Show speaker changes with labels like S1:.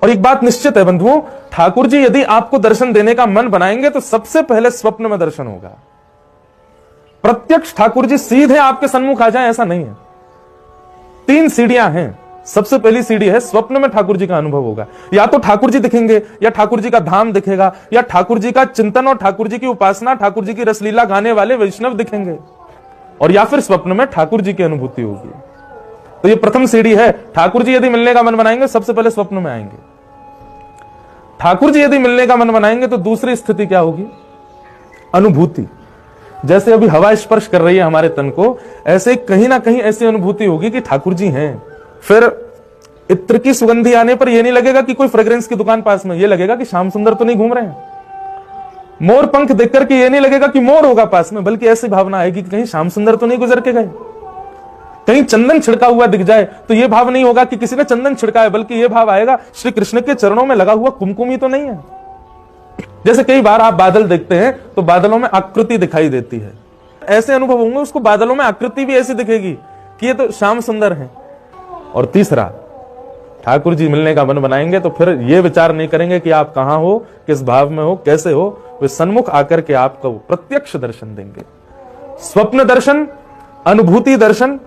S1: और एक बात निश्चित है बंधुओं, ठाकुर जी यदि आपको दर्शन देने का मन बनाएंगे तो सबसे पहले स्वप्न में दर्शन होगा। प्रत्यक्ष ठाकुर जी सीधे आपके सन्मुख आ जाए ऐसा नहीं है। 3 सीढ़ियां हैं। सबसे पहली सीढ़ी है स्वप्न में ठाकुर जी का अनुभव होगा। या तो ठाकुर जी दिखेंगे, या ठाकुर जी का धाम दिखेगा, या ठाकुर जी का चिंतन और ठाकुर जी की उपासना, ठाकुर जी की रसलीला गाने वाले वैष्णव दिखेंगे, और या फिर स्वप्न में ठाकुर जी की अनुभूति होगी। तो ये प्रथम सीढ़ी है। ठाकुर जी यदि मिलने का मन बनाएंगे सबसे पहले स्वप्न में आएंगे। ठाकुर जी यदि मिलने का मन बनाएंगे तो दूसरी स्थिति क्या होगी? अनुभूति। जैसे अभी हवा स्पर्श कर रही है हमारे तन को, ऐसे कहीं ना कहीं ऐसी अनुभूति होगी कि ठाकुर जी हैं। फिर इत्र की सुगंधी आने पर यह नहीं लगेगा कि कोई फ्रेग्रेंस की दुकान पास में, यह लगेगा कि श्याम सुंदर तो नहीं घूम रहे हैं। मोर पंख देखकर के यह नहीं लगेगा कि मोर होगा पास में, बल्कि ऐसी भावना आएगी कि कहीं श्याम सुंदर तो नहीं गुजर के गए। कहीं चंदन छिड़का हुआ दिख जाए तो यह भाव नहीं होगा कि किसी ने चंदन छिड़का है, बल्कि यह भाव आएगा श्री कृष्ण के चरणों में लगा हुआ कुमकुम ही तो नहीं है। जैसे कई बार आप बादल देखते हैं तो बादलों में आकृति दिखाई देती है, ऐसे अनुभव होंगे उसको बादलों में आकृति भी ऐसी दिखेगी कि ये तो श्याम सुंदर है। और तीसरा, ठाकुर जी मिलने का मन बनाएंगे तो फिर ये विचार नहीं करेंगे कि आप कहां हो, किस भाव में हो, कैसे हो, वे सन्मुख आकर के आपको प्रत्यक्ष दर्शन देंगे। स्वप्न दर्शन, अनुभूति दर्शन